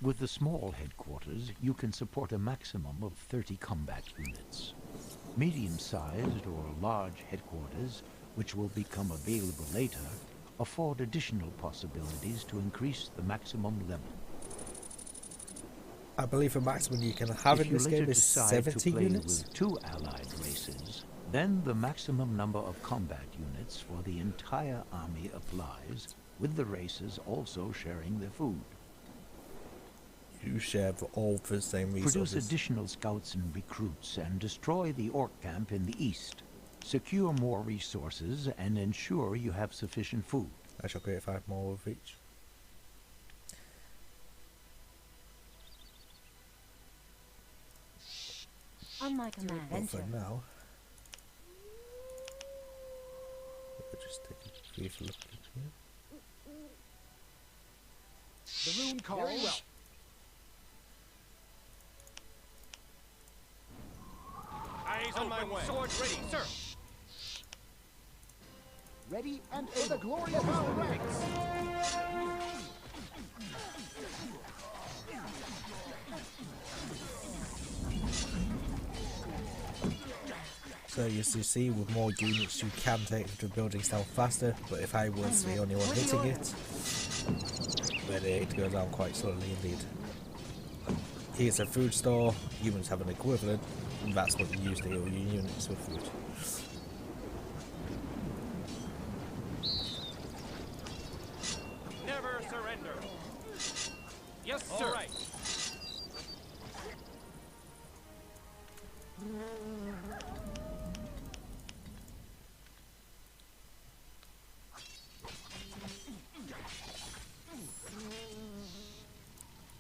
With the small headquarters, you can support a maximum of 30 combat units. Medium-sized or large headquarters, which will become available later, afford additional possibilities to increase the maximum level. I believe the maximum you can have in this game is 70 units. With 2 allied races, then the maximum number of combat units for the entire army applies, with the races also sharing their food. You share all the same resources. Produce additional scouts and recruits and destroy the orc camp in the east. Secure more resources and ensure you have sufficient food. I shall create 5 more of each. On my command. But for now, we'll just take a brief look at here. The rune calls. Very well. Eyes on my way. Swords ready, sir. Ready and for the glory of our ranks. So as you see, with more units you can take the buildings down faster, but if I was the only one hitting it, then it goes down quite slowly indeed. Here's a food store, humans have an equivalent, and that's what you use to heal your units with food. Never surrender. Yes, sir. All right.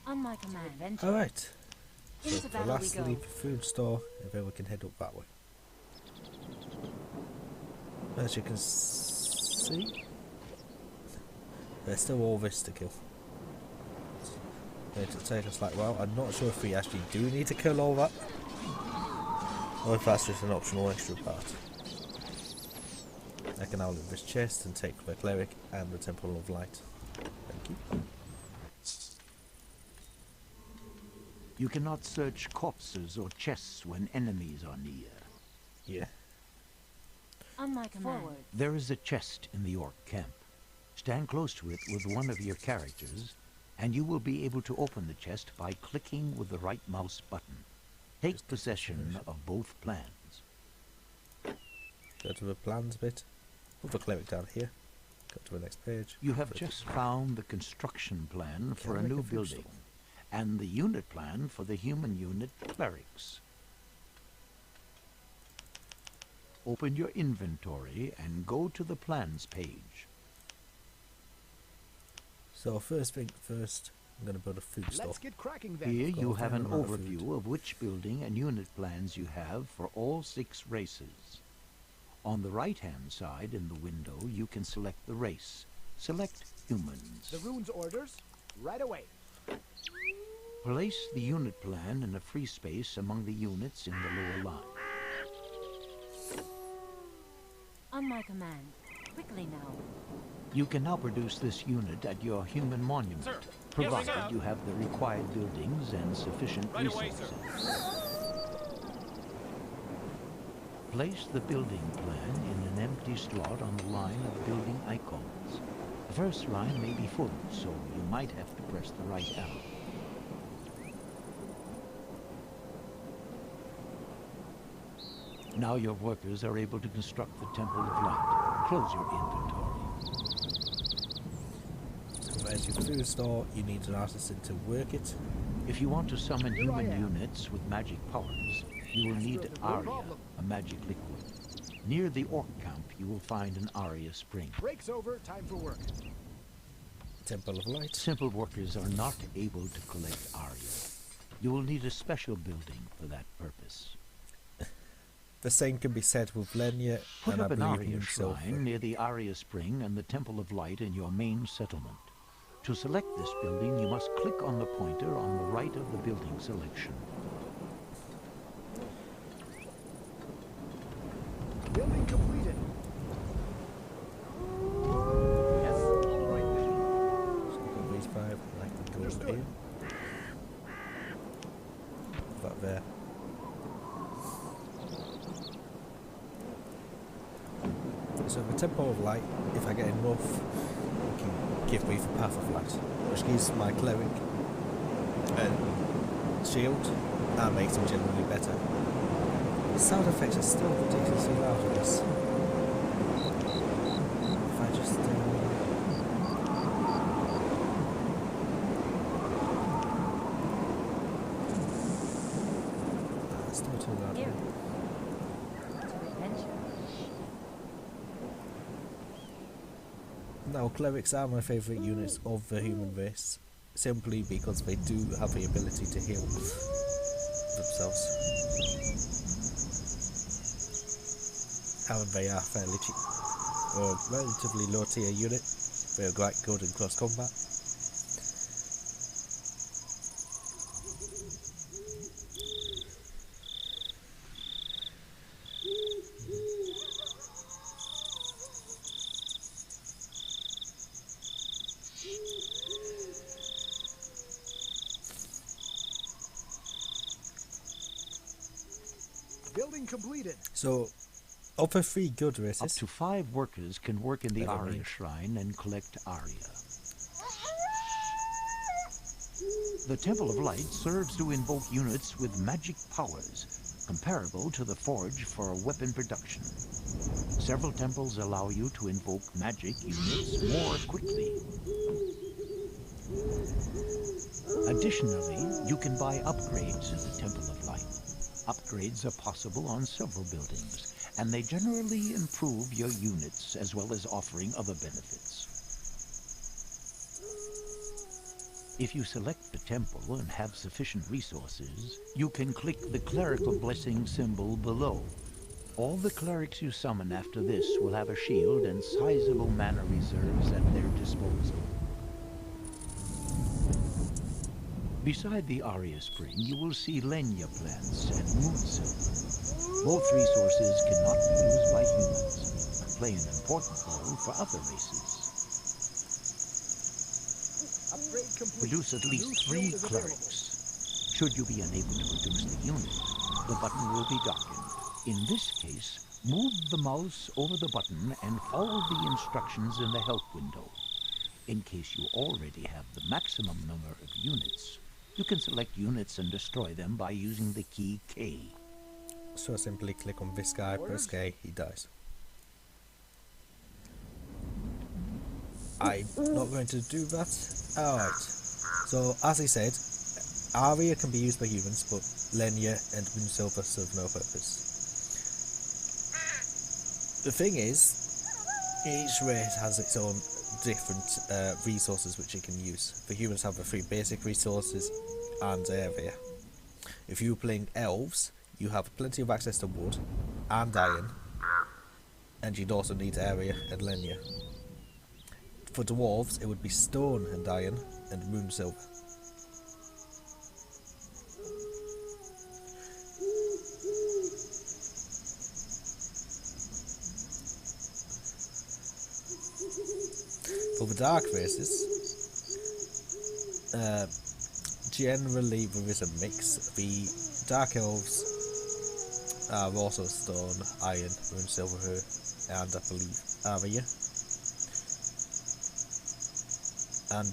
On my command. Alright. So Into the battle last we go. leave the food store, and then we can head up that way. As you can see, there's still all this to kill. It'll take us like, well, I'm not sure if we actually do need to kill all that, or if that's just an optional extra part. I can now leave this chest and take the cleric and the Temple of Light. Thank you. You cannot search corpses or chests when enemies are near. Yeah. On my command. Forward. There is a chest in the orc camp. Stand close to it with one of your characters, and you will be able to open the chest by clicking with the right mouse button. Take possession of both plans. Go to the plans bit. Put the cleric down here. Go to the next page. You have just found the construction plan for a new building, and the unit plan for the human unit clerics. Open your inventory and go to the plans page. So first thing first, I'm going to build a food store. Let's get cracking then. Here you have an amount of food. overview of which building and unit plans you have for all 6 races. On the right-hand side in the window, you can select the race. Select humans. The rune's orders, right away. Place the unit plan in a free space among the units in the lower line. On my command. Quickly now. You can now produce this unit at your human monument, Sir. provided Yes, sir. you have the required buildings and sufficient Right away, resources. sir. Place the building plan in an empty slot on the line of building icons. The first line may be full, so you might have to press the right arrow. Now your workers are able to construct the Temple of Light. Close your inventory. So there's your food store. You need an artisan to work it. If you want to summon Here I human am. units with magic powers, you will need No Aria, problem. a magic liquid. Near the orc camp, you will find an Aria spring. Break's over, time for work. Temple of Light. Simple workers are not able to collect Aria. You will need a special building for that purpose. The same can be said with Lenya Put and I up an believe Aria Silver. shrine near the Aria spring and the Temple of Light in your main settlement. To select this building, you must click on the pointer on the right of the building selection. Building completed. Yes, all right then. So we've got these 5 and I can go Understood. in. So the Temple of Light, if I get enough, it can give me the Path of Light, which gives my cleric shield and makes him generally better. The sound effects are still ridiculously loud in this. If I just it's still too loud. Here. To adventure. Now, clerics are my favourite units of the human race, simply because they do have the ability to heal themselves. And they are fairly cheap. Or relatively low tier unit. They're quite good in close combat. Building completed. So, of the 3 good Up races, to 5 workers can work in the Never Aria mind. Shrine and collect Aria. The Temple of Light serves to invoke units with magic powers, comparable to the Forge for weapon production. Several temples allow you to invoke magic units more quickly. Additionally, you can buy upgrades in the Temple of Light. Upgrades are possible on several buildings, and they generally improve your units as well as offering other benefits. If you select the temple and have sufficient resources, you can click the clerical blessing symbol below. All the clerics you summon after this will have a shield and sizable mana reserves at their disposal. Beside the Aria Spring, you will see Lenya plants and moonsilver. Both resources cannot be used by humans, but play an important role for other races. Upgrade complete. Produce at New least skill 3 is available. clerics. Should you be unable to produce the unit, the button will be darkened. In this case, move the mouse over the button and follow the instructions in the help window. In case you already have the maximum number of units, you can select units and destroy them by using the key K. so I simply click on this guy, press K, he dies. I'm not going to do that. Alright, so as I said, Aria can be used by humans, but Lenya and Moonsilver serve no purpose. The thing is, each race has its own different resources which it can use. The humans have the 3 basic resources and area. If you're playing elves, you have plenty of access to wood and iron, and you'd also need area and Lenya. For dwarves, it would be stone and iron and moonsilver. For the dark races, generally there is a mix. The dark elves are also stone, iron, moonsilver, and I believe Aria. And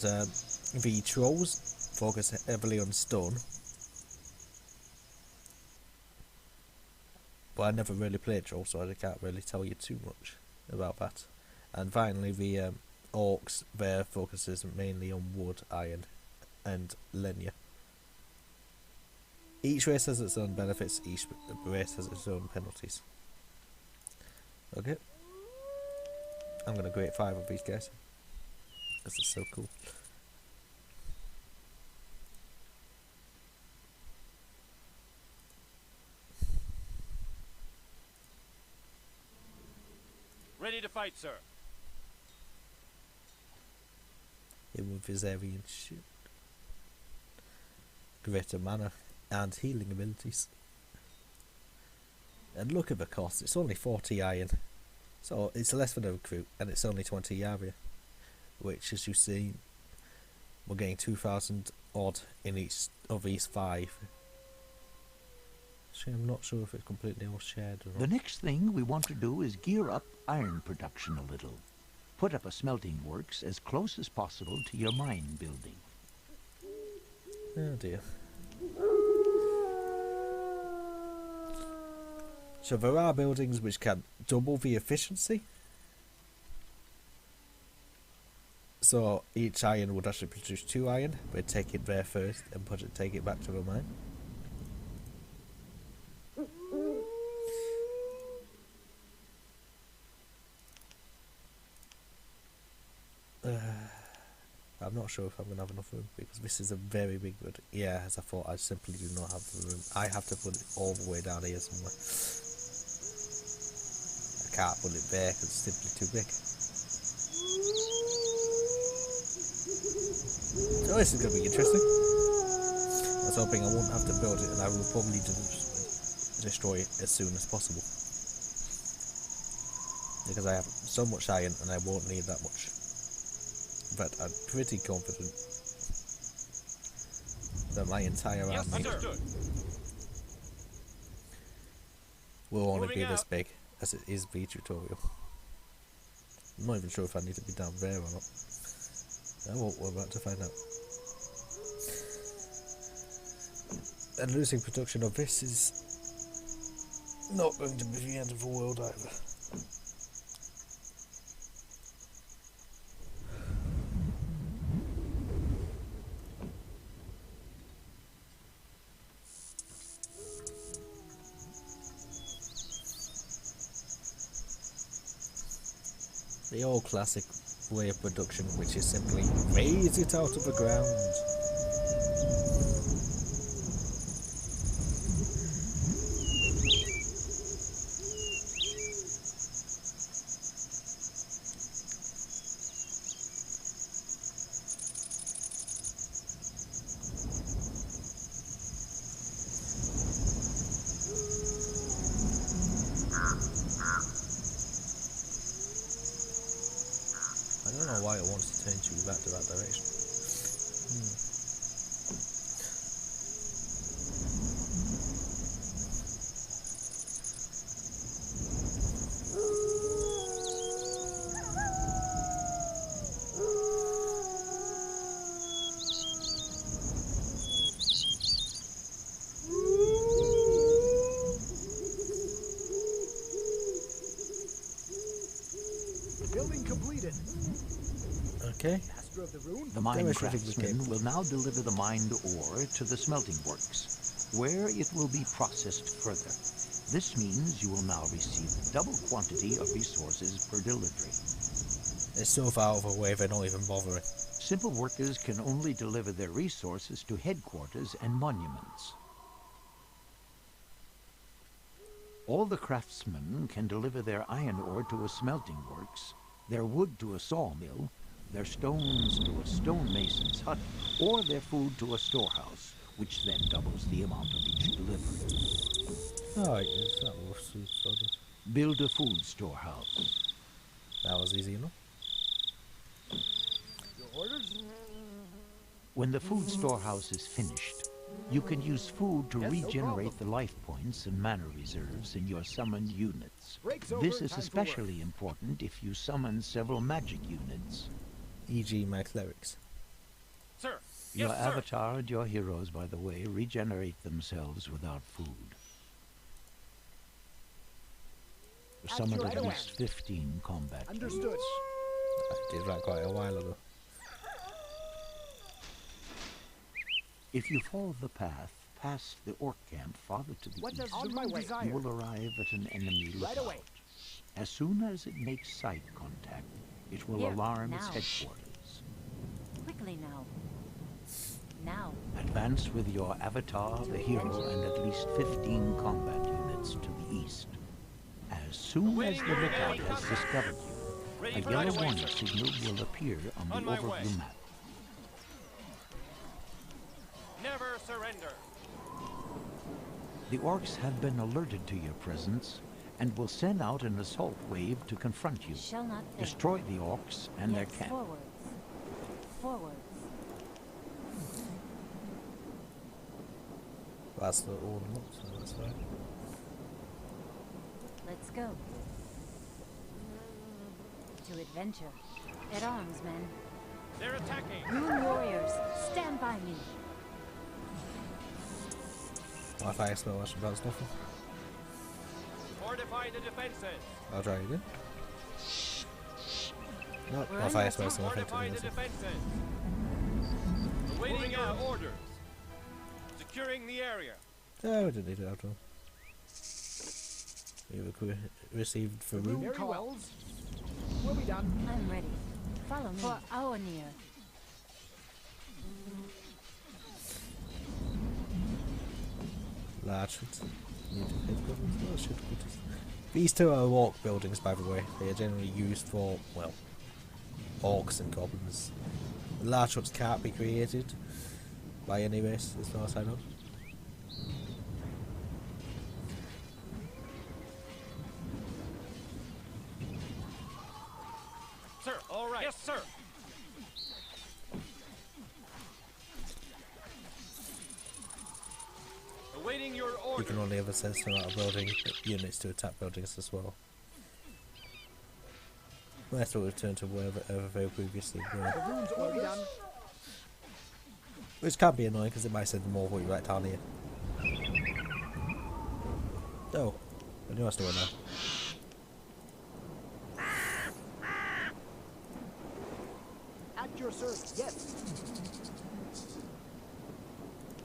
the trolls focus heavily on stone, but I never really played trolls, so I can't really tell you too much about that. And finally, the orcs, their focus is mainly on wood, iron, and Lenya. Each race has its own benefits, each race has its own penalties. Okay, I'm gonna grade 5 of these guys. This is so cool. Ready to fight, sir. Him with his Aryan shield, greater mana, and healing abilities. And look at the cost, it's only 40 iron. So it's less than a recruit, and it's only 20 area. Which, as you see, we're getting 2,000 odd in each of these 5 Actually, I'm not sure if it's completely all shared or The not. next thing we want to do is gear up iron production a little. Put up a smelting works as close as possible to your mine building. Oh dear. So there are buildings which can double the efficiency. So each iron would actually produce 2 iron. We'd take it there first and take it back to the mine. I'm not sure if I'm going to have enough room because this is a very big wood. Yeah, as I thought, I simply do not have the room. I have to put it all the way down here somewhere. I can't put it there because it's simply too big. So this is going to be interesting. I was hoping I wouldn't have to build it and I will probably destroy it as soon as possible. Because I have so much iron and I won't need that much. But I'm pretty confident that my entire army will only be this big as it is the tutorial. I'm not even sure if I need to be down there or not. Oh, we're about to find out. And losing production of this is not going to be the end of the world either. The old classic way of production, which is simply raise it out of the ground. I don't know why it wants to turn you back to that direction. Building completed. Okay. Master of the rune. The mine Demonstrating the craftsman game. will now deliver the mined ore to the smelting works, where it will be processed further. This means you will now receive double quantity of resources per delivery. It's so far out of the way they're not even bothering. Simple workers can only deliver their resources to headquarters and monuments. All the craftsmen can deliver their iron ore to a smelting works, their wood to a sawmill, their stones to a stonemason's hut, or their food to a storehouse, which then doubles the amount of each delivery. Alright, is that what food started? Build a food storehouse. That was easy enough. Your orders? When the food storehouse is finished, you can use food to Yes, no regenerate problem. the life points and mana reserves in your summoned units. Break's over, This is time for work. especially important if you summon several magic units. E.g. my clerics. Sir. Your Yes, sir. avatar and your heroes, by the way, regenerate themselves without food. At Summoned your at command. least 15 combat Understood. units. I did that quite a while ago. If you follow the path past the orc camp farther to the What does east, the rune you desire? will arrive at an enemy Right lookout. away. As soon as it makes sight contact, it will Here, alarm its now. headquarters. Quickly now. Now. Advance with your avatar, the hero, and at least 15 combat units to the east. As soon as the lookout has discovered you, Ready a for yellow action. warning signal will appear on the On my way. overview map. Never surrender. The orcs have been alerted to your presence and will send out an assault wave to confront you. Shall not fail. Destroy the orcs and their Yes, camp. forwards. Forwards. That's the ornament, so that's fine. Let's go. To adventure. At arms, men. They're attacking. Rune warriors, stand by me. My fire spell actually does nothing. Fortify the defenses. I'll try again. No, We're my under fire spell's attack. not effective. Fortify the Is it? defenses. Awaiting your orders. Securing the area. No, we didn't need it after all. We received for room. Very well. We'll be done. I'm ready. Follow me. For our near. Large headquarters. These two are orc buildings, by the way. They are generally used for, well, orcs and goblins. Large huts can't be created by any race, as far as I know. Sir, all right. Yes, sir. Awaiting your You orders. can only ever send some out of building units to attack buildings as well. Let's return to wherever they previously were. The runes will be done. Which can be annoying because it might send them all the way right down here. Oh, I knew I was doing that. At your service. Yes.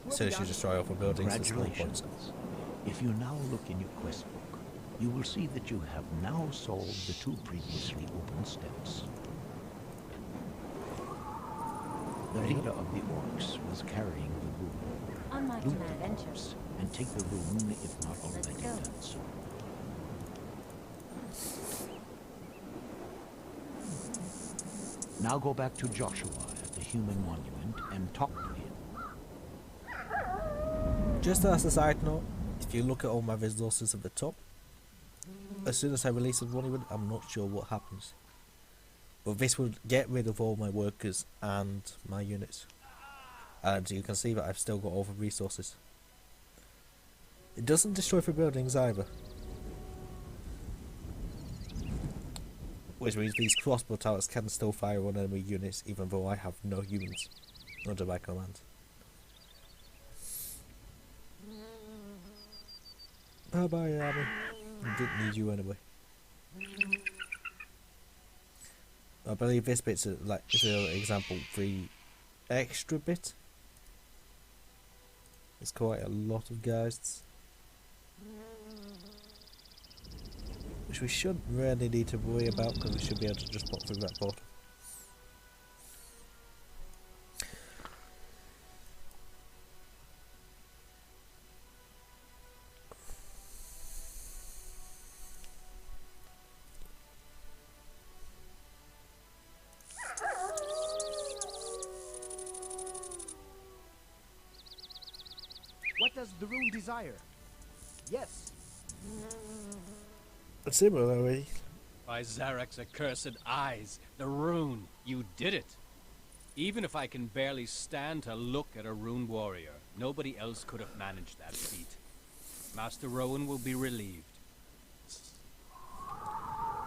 As soon as you destroy all the buildings, there's no points. Congratulations. If you now look in your quest book, you will see that you have now solved the 2 previously open steps. The leader of the orcs was carrying the rune. On my Loot command, the enter. corpse and take the rune if not Let's already go. done so. Now go back to Joshua at the human monument and talk to him. Just as a side note, if you look at all my resources at the top, as soon as I release a monument, I'm not sure what happens. But this will get rid of all my workers and my units. And you can see that I've still got all the resources. It doesn't destroy the buildings either. Which means these crossbow towers can still fire on enemy units even though I have no humans under my command. Bye bye, army. I didn't need you anyway. I believe this bit's like, for example, the extra bit. There's quite a lot of guys. Which we shouldn't really need to worry about because we should be able to just pop through that portal. What does the rune desire? Yes. Similarly, By Zarek's accursed eyes, the rune, you did it. Even if I can barely stand to look at a rune warrior, nobody else could have managed that feat. Master Rowan will be relieved.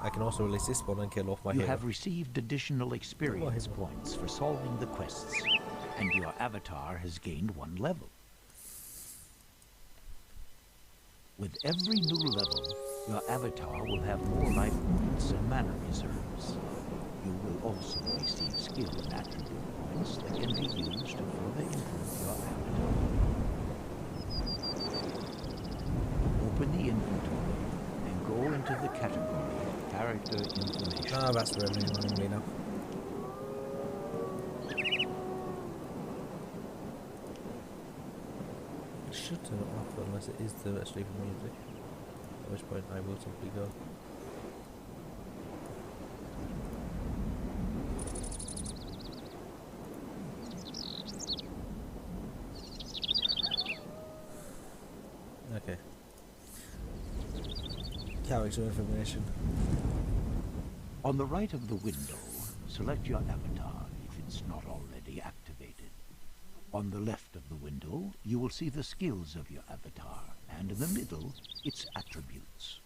I can also release this one and kill off my You hero. have received additional experience hero. points for solving the quests, and your avatar has gained 1 level. With every new level, your avatar will have more life points and mana reserves. You will also receive skill and attribute points that can be used to further improve your avatar. Open the inventory and go into the category Character Information. Ah, that's really annoying me now. I should turn it off unless it is the sleeping music. At which point I will simply go. Okay. Character information. On the right of the window, select your avatar if it's not already activated. On the left of the window, you will see the skills of your avatar, and in the middle, its attributes.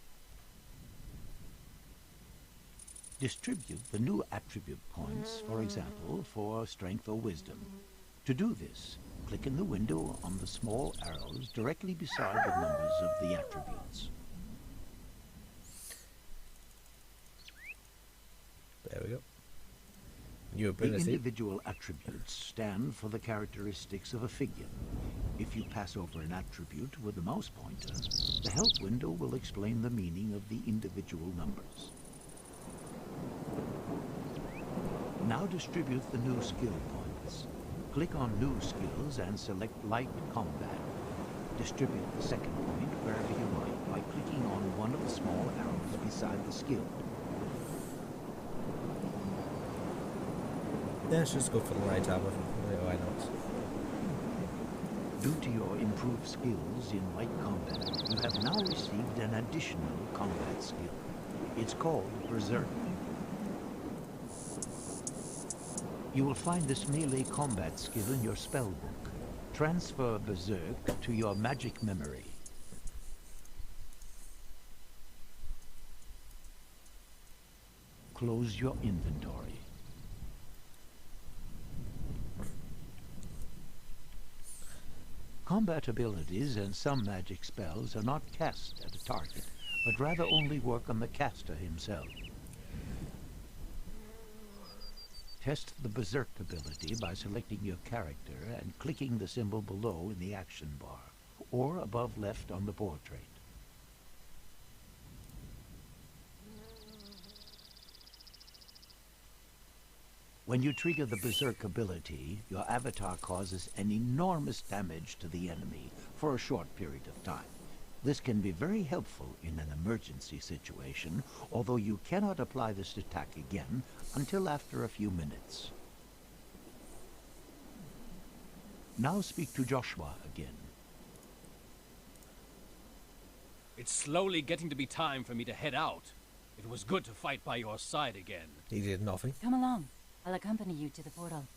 Distribute the new attribute points, for example, for strength or wisdom. To do this, click in the window on the small arrows directly beside the numbers of the attributes. There we go. New The ability. individual attributes stand for the characteristics of a figure. If you pass over an attribute with the mouse pointer, the help window will explain the meaning of the individual numbers. Now distribute the new skill points. Click on New Skills and select Light Combat. Distribute the second point wherever you like by clicking on one of the small arrows beside the skill. Let's just go for the light armor. Why not? Due to your improved skills in light combat, you have now received an additional combat skill. It's called Berserk. You will find this melee combat skill in your spell book. Transfer Berserk to your magic memory. Close your inventory. Combat abilities and some magic spells are not cast at a target, but rather only work on the caster himself. Test the Berserk ability by selecting your character and clicking the symbol below in the action bar, or above left on the portrait. When you trigger the Berserk ability, your avatar causes an enormous damage to the enemy for a short period of time. This can be very helpful in an emergency situation, although you cannot apply this attack again until after a few minutes. Now speak to Joshua again. It's slowly getting to be time for me to head out. It was good to fight by your side again. He did nothing. Come along. I'll accompany you to the portal.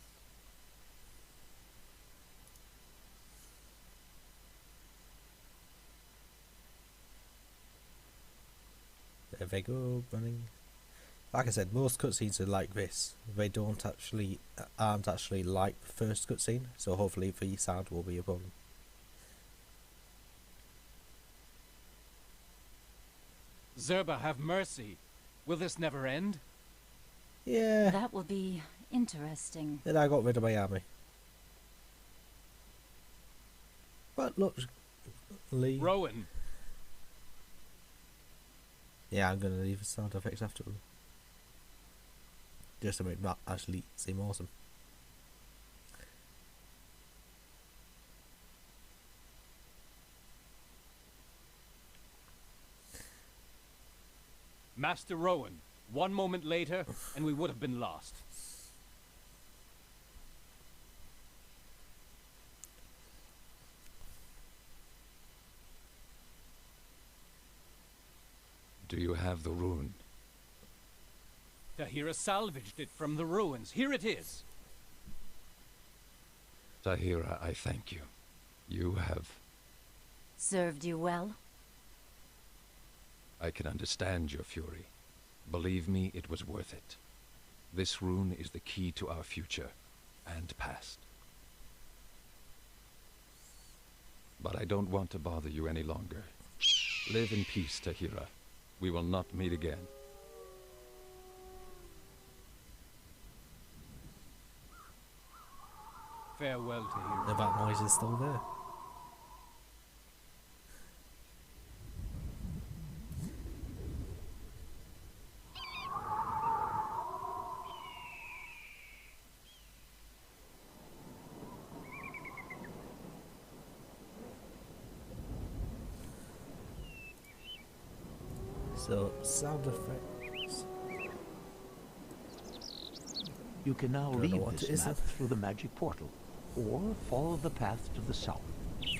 There they go, running. Like I said, most cutscenes are like this. They aren't actually like the first cutscene, so hopefully the sound will be a problem. Zerba, have mercy. Will this never end? Yeah. That will be interesting. Then I got rid of my army. But look, Lee. Rowan, Yeah, I'm gonna leave the sound effects after them. Just to make that actually seem awesome. Master Rowan, 1 moment later, and we would have been lost. Do you have the rune? Tahira salvaged it from the ruins. Here it is. Tahira, I thank you. You have... Served you well? I can understand your fury. Believe me, it was worth it. This rune is the key to our future and past. But I don't want to bother you any longer. Live in peace, Tahira. We will not meet again. Farewell, Tahira. The bat noise is still there. So, sound effects. You can now Don't know leave what it this is. map through the magic portal, or follow the path to the south,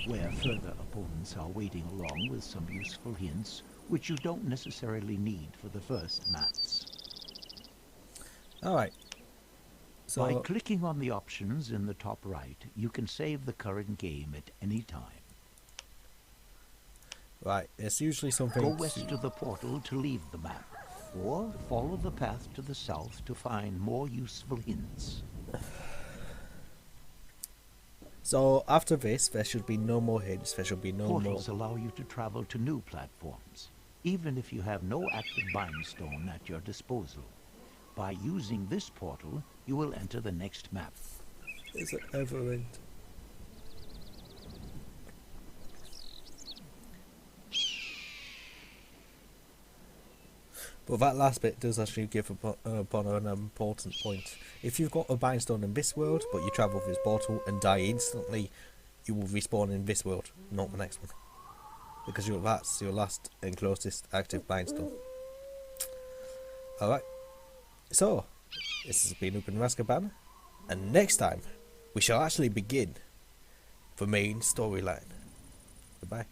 where further opponents are waiting along with some useful hints, which you don't necessarily need for the first maps. Alright. By So, clicking on the options in the top right, you can save the current game at any time. right, it's usually something Go west of the portal to leave the map, or follow the path to the south to find more useful hints. So after this, there should be no more hints. There should be no more. Portals allow you to travel to new platforms, even if you have no active bindstone at your disposal. By using this portal, you will enter the next map. Is it ever end? But that last bit does actually give upon an important point. If you've got a bindstone in this world, but you travel this portal and die instantly, you will respawn in this world, not the next one. Because that's your last and closest active bindstone. Alright. So, this has been Uban Rascaban, and next time we shall actually begin the main storyline. Goodbye.